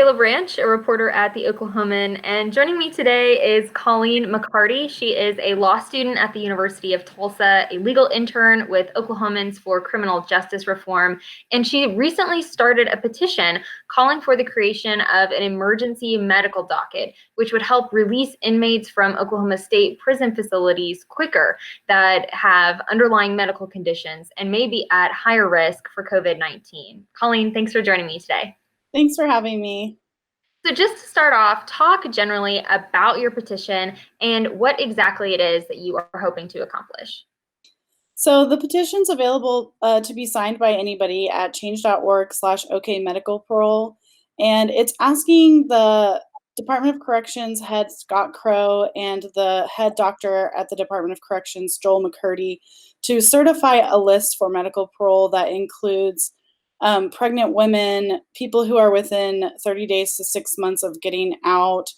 Kayla Branch, a reporter at the Oklahoman, and joining me today is Colleen McCarty. She is a law student at the University of Tulsa, a legal intern with Oklahomans for criminal justice reform, and she recently started a petition calling for the creation of an emergency medical docket, which would help release inmates from Oklahoma State prison facilities quicker that have underlying medical conditions and may be at higher risk for COVID-19. Colleen, thanks for joining me today. Thanks for having me. So just to start off, talk generally about your petition and what exactly it is that you are hoping to accomplish. So the petition's available to be signed by anybody at change.org/okmedicalparole. And it's asking the Department of Corrections head Scott Crow and the head doctor at the Department of Corrections, Joel McCurdy, to certify a list for medical parole that includes pregnant women, people who are within 30 days to 6 months of getting out,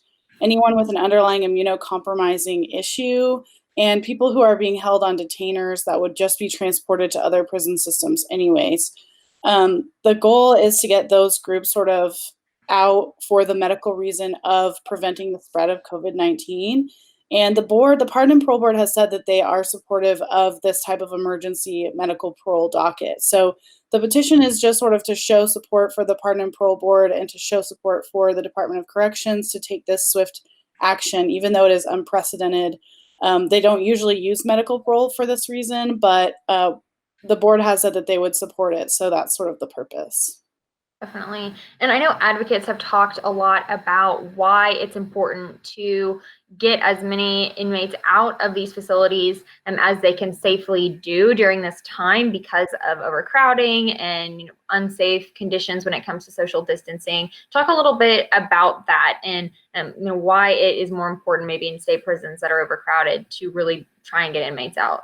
anyone with an underlying immunocompromising issue, and people who are being held on detainers that would just be transported to other prison systems anyways. The goal is to get those groups sort of out for the medical reason of preventing the spread of COVID-19. And the Pardon and Parole Board has said that they are supportive of this type of emergency medical parole docket. So the petition is just sort of to show support for the Pardon and Parole Board and to show support for the Department of Corrections to take this swift action, even though it is unprecedented. They don't usually use medical parole for this reason, but the board has said that they would support it. So that's sort of the purpose. Definitely. And I know advocates have talked a lot about why it's important to get as many inmates out of these facilities as they can safely do during this time because of overcrowding and unsafe conditions when it comes to social distancing. Talk a little bit about that and why it is more important maybe in state prisons that are overcrowded to really try and get inmates out.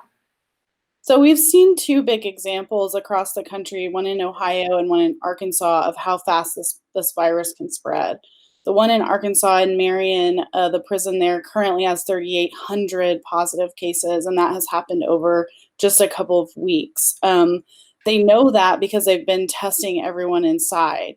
So we've seen two big examples across the country, one in Ohio and one in Arkansas, of how fast this virus can spread. The one in Arkansas in Marion, the prison there currently has 3,800 positive cases, and that has happened over just a couple of weeks. They know that because they've been testing everyone inside.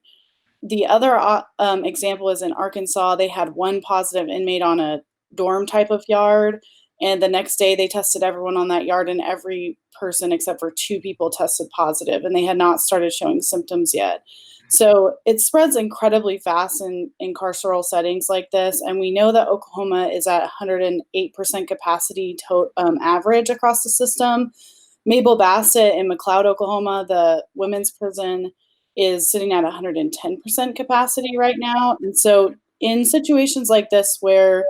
The other example is in Arkansas. They had one positive inmate on a dorm type of yard, and the next day they tested everyone on that yard, and every person except for 2 people tested positive, and they had not started showing symptoms yet. So it spreads incredibly fast in carceral settings like this, and we know that Oklahoma is at 108% capacity average across the system. Mabel Bassett in McLeod, Oklahoma, the women's prison, is sitting at 110% capacity right now. And so in situations like this where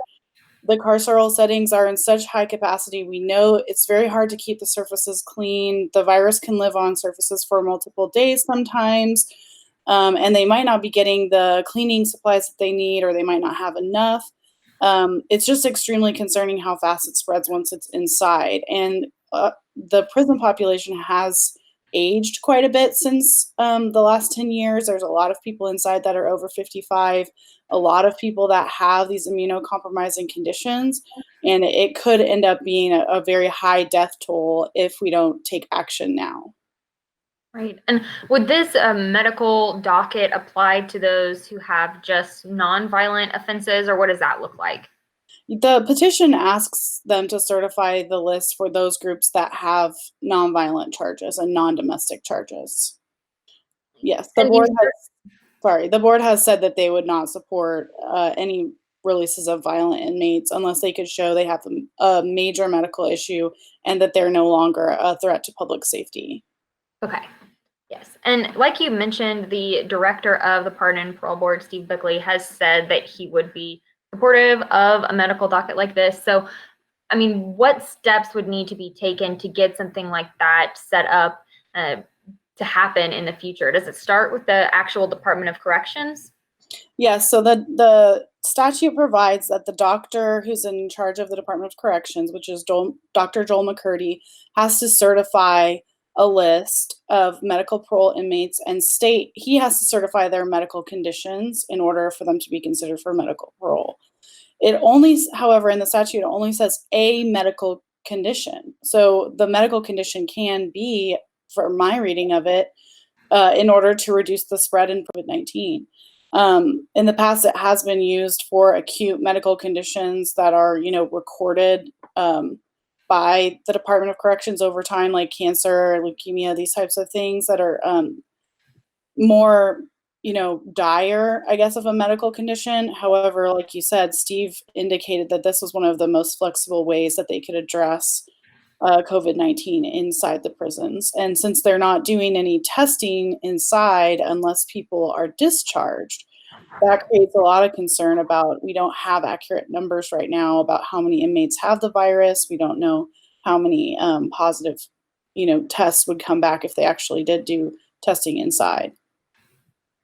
the carceral settings are in such high capacity, we know it's very hard to keep the surfaces clean. The virus can live on surfaces for multiple days sometimes, and they might not be getting the cleaning supplies that they need, or they might not have enough. It's just extremely concerning how fast it spreads once it's inside. And the prison population has aged quite a bit since the last 10 years. There's a lot of people inside that are over 55, a lot of people that have these immunocompromising conditions, and it could end up being a very high death toll if we don't take action now. Right. And would this medical docket apply to those who have just nonviolent offenses, or what does that look like? The petition asks them to certify the list for those groups that have nonviolent charges and non-domestic charges. Yes, the board has said that they would not support any releases of violent inmates unless they could show they have a major medical issue and that they're no longer a threat to public safety. Okay. Yes. And like you mentioned, the director of the Pardon and Parole Board, Steve Bickley, has said that he would be supportive of a medical docket like this. So, I mean, what steps would need to be taken to get something like that set up to happen in the future? Does it start with the actual Department of Corrections? Yes, so the statute provides that the doctor who's in charge of the Department of Corrections, which is Dr. Joel McCurdy, has to certify a list of medical parole inmates and he has to certify their medical conditions in order for them to be considered for medical parole. However, in the statute, it only says a medical condition. So the medical condition can be, for my reading of it, in order to reduce the spread in COVID-19. In the past, it has been used for acute medical conditions that are, recorded by the Department of Corrections over time, like cancer, leukemia, these types of things that are more, dire, I guess, of a medical condition. However, like you said, Steve indicated that this was one of the most flexible ways that they could address COVID-19 inside the prisons. And since they're not doing any testing inside unless people are discharged, that creates a lot of concern about we don't have accurate numbers right now about how many inmates have the virus. We don't know how many positive, tests would come back if they actually did do testing inside.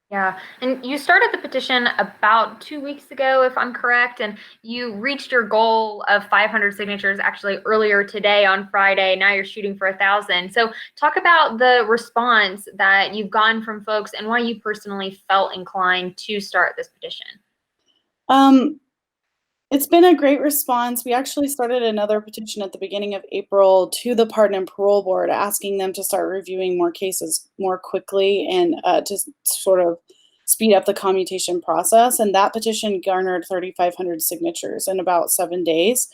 Yeah, and you started the petition about 2 weeks ago, if I'm correct, and you reached your goal of 500 signatures actually earlier today on Friday. Now you're shooting for 1,000. So talk about the response that you've gotten from folks and why you personally felt inclined to start this petition. It's been a great response. We actually started another petition at the beginning of April to the Pardon and Parole Board, asking them to start reviewing more cases more quickly and to sort of speed up the commutation process. And that petition garnered 3,500 signatures in about 7 days.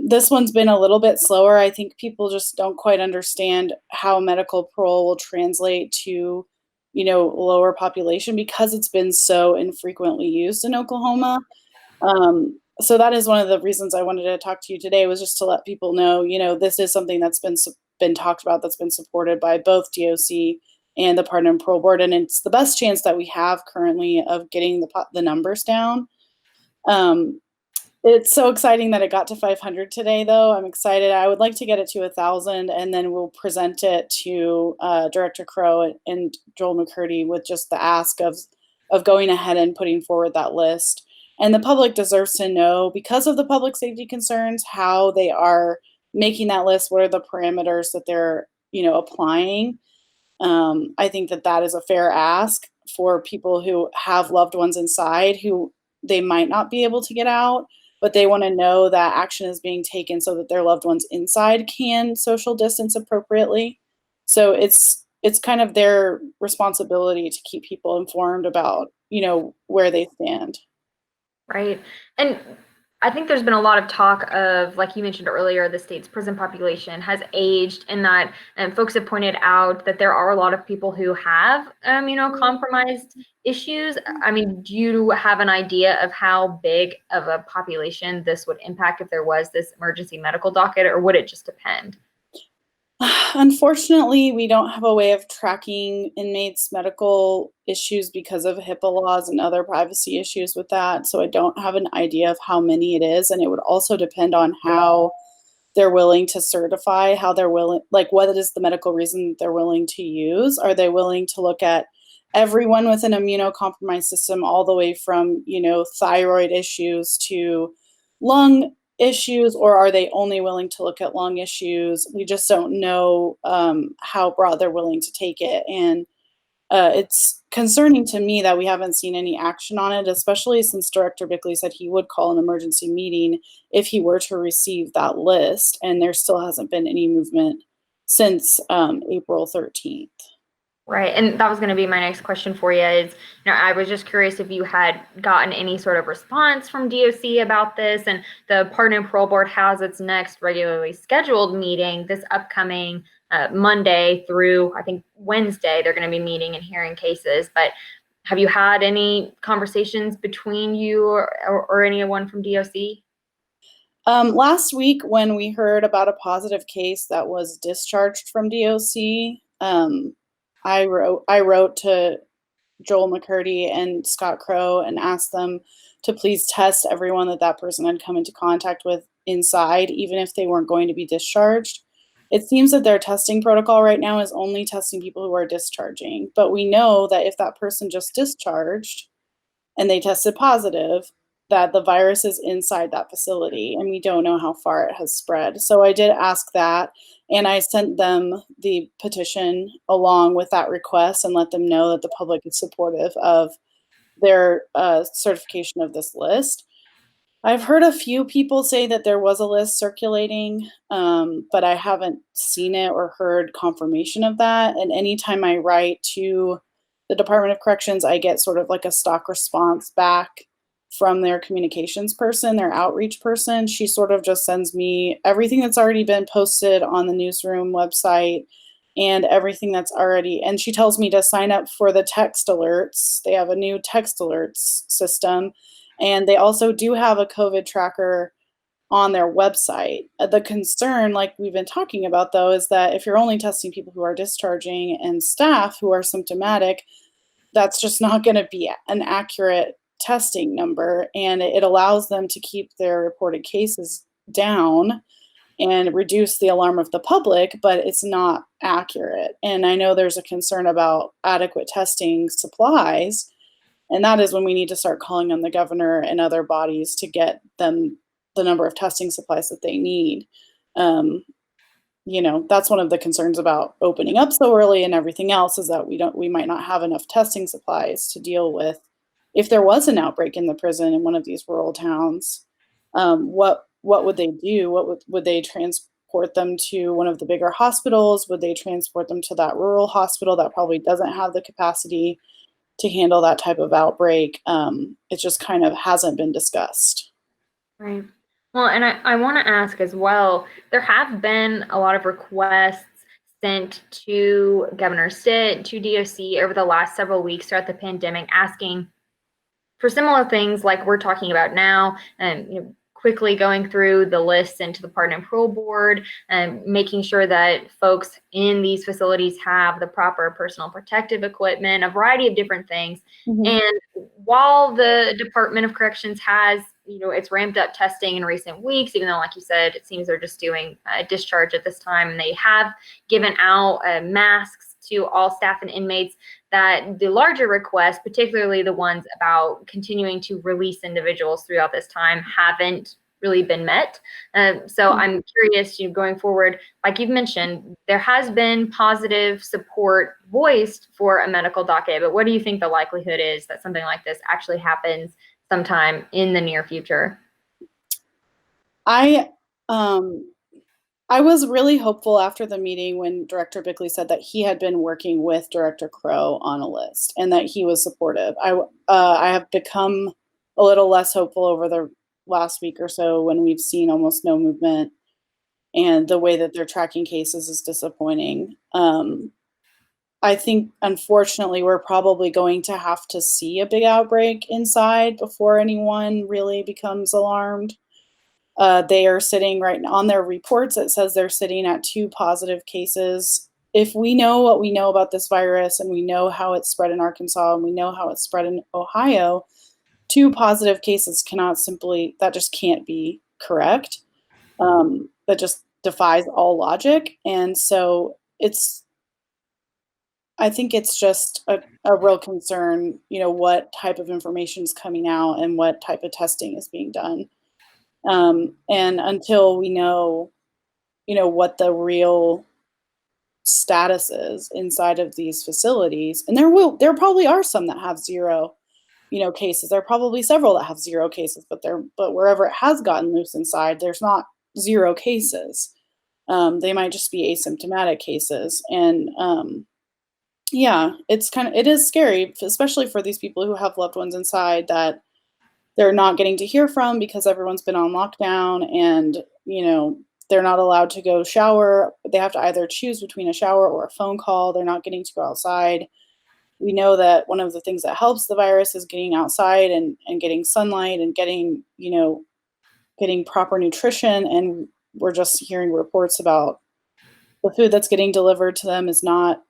This one's been a little bit slower. I think people just don't quite understand how medical parole will translate to, lower population because it's been so infrequently used in Oklahoma. So that is one of the reasons I wanted to talk to you today, was just to let people know, this is something that's been talked about, that's been supported by both DOC and the Pardon and Parole Board, and it's the best chance that we have currently of getting the numbers down. It's so exciting that it got to 500 today, though. I'm excited. I would like to get it to 1,000, and then we'll present it to Director Crow and Joel McCarty with just the ask of going ahead and putting forward that list. And the public deserves to know, because of the public safety concerns, how they are making that list, what are the parameters that they're, applying. I think that is a fair ask for people who have loved ones inside who they might not be able to get out, but they want to know that action is being taken so that their loved ones inside can social distance appropriately. So it's kind of their responsibility to keep people informed about, where they stand. Right. And I think there's been a lot of talk of, like you mentioned earlier, the state's prison population has aged, and that folks have pointed out that there are a lot of people who have, compromised issues. I mean, do you have an idea of how big of a population this would impact if there was this emergency medical docket, or would it just depend? Unfortunately, we don't have a way of tracking inmates' medical issues because of HIPAA laws and other privacy issues with that. So I don't have an idea of how many it is. And it would also depend on how they're willing to certify, how they're willing, like what is the medical reason they're willing to use? Are they willing to look at everyone with an immunocompromised system, all the way from, thyroid issues to lung issues, or are they only willing to look at lung issues? We just don't know how broad they're willing to take it. And it's concerning to me that we haven't seen any action on it, especially since Director Bickley said he would call an emergency meeting if he were to receive that list. And there still hasn't been any movement since April 13th. Right. And that was going to be my next question for you is, I was just curious if you had gotten any sort of response from DOC about this. And the Pardon and Parole Board has its next regularly scheduled meeting this upcoming Monday through, I think, Wednesday. They're going to be meeting and hearing cases. But have you had any conversations between you or anyone from DOC? Last week, when we heard about a positive case that was discharged from DOC, I wrote to Joel McCarty and Scott Crow and asked them to please test everyone that person had come into contact with inside, even if they weren't going to be discharged. It seems that their testing protocol right now is only testing people who are discharging, but we know that if that person just discharged and they tested positive, that the virus is inside that facility, and we don't know how far it has spread. So I did ask that, and I sent them the petition along with that request and let them know that the public is supportive of their certification of this list. I've heard a few people say that there was a list circulating, but I haven't seen it or heard confirmation of that. And anytime I write to the Department of Corrections, I get sort of like a stock response back from their communications person, their outreach person. She sort of just sends me everything that's already been posted on the newsroom website and everything that's already, and she tells me to sign up for the text alerts. They have a new text alerts system, and they also do have a COVID tracker on their website. The concern, like we've been talking about, though, is that if you're only testing people who are discharging and staff who are symptomatic, that's just not going to be an accurate testing number, and it allows them to keep their reported cases down and reduce the alarm of the public, but it's not accurate. And I know there's a concern about adequate testing supplies, and that is when we need to start calling on the governor and other bodies to get them the number of testing supplies that they need. That's one of the concerns about opening up so early and everything else, is that we might not have enough testing supplies to deal with if there was an outbreak in the prison in one of these rural towns. What would they do? Would they transport them to one of the bigger hospitals? Would they transport them to that rural hospital that probably doesn't have the capacity to handle that type of outbreak? It just kind of hasn't been discussed. Right. Well, and I want to ask as well, there have been a lot of requests sent to Governor Stitt, to DOC over the last several weeks throughout the pandemic, asking for similar things like we're talking about now, and quickly going through the lists into the Pardon and Parole Board and making sure that folks in these facilities have the proper personal protective equipment, a variety of different things. Mm-hmm. And while the Department of Corrections has, it's ramped up testing in recent weeks, even though, like you said, it seems they're just doing a discharge at this time, and they have given out masks to all staff and inmates, that the larger requests, particularly the ones about continuing to release individuals throughout this time, haven't really been met. So I'm curious, going forward, like you've mentioned, there has been positive support voiced for a medical docket, but what do you think the likelihood is that something like this actually happens sometime in the near future? I was really hopeful after the meeting when Director Bickley said that he had been working with Director Crow on a list and that he was supportive. I have become a little less hopeful over the last week or so when we've seen almost no movement, and the way that they're tracking cases is disappointing. I think, unfortunately, we're probably going to have to see a big outbreak inside before anyone really becomes alarmed. They are sitting right now on their reports. It says they're sitting at 2 positive cases. If we know what we know about this virus, and we know how it's spread in Arkansas, and we know how it's spread in Ohio, 2 positive cases that just can't be correct. That just defies all logic. And so I think it's just a real concern, what type of information is coming out and what type of testing is being done. And until we know, what the real status is inside of these facilities, and there probably are some that have 0, cases. There are probably several that have 0 cases, but wherever it has gotten loose inside, there's not 0 cases. They might just be asymptomatic cases. And yeah, it is scary, especially for these people who have loved ones inside that they're not getting to hear from because everyone's been on lockdown, and, they're not allowed to go shower. They have to either choose between a shower or a phone call. They're not getting to go outside. We know that one of the things that helps the virus is getting outside and getting sunlight and getting proper nutrition. And we're just hearing reports about the food that's getting delivered to them is not,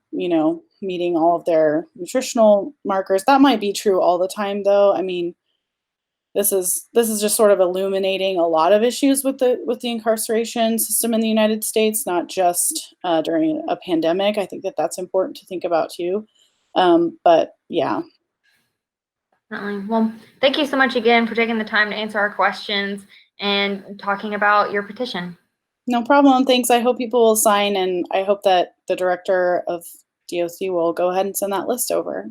meeting all of their nutritional markers. That might be true all the time, though. I mean, this is just sort of illuminating a lot of issues with the incarceration system in the United States, not just during a pandemic. I think that that's important to think about too. But yeah. Definitely. Well, thank you so much again for taking the time to answer our questions and talking about your petition. No problem. Thanks. I hope people will sign, and I hope that the director of DOC will go ahead and send that list over.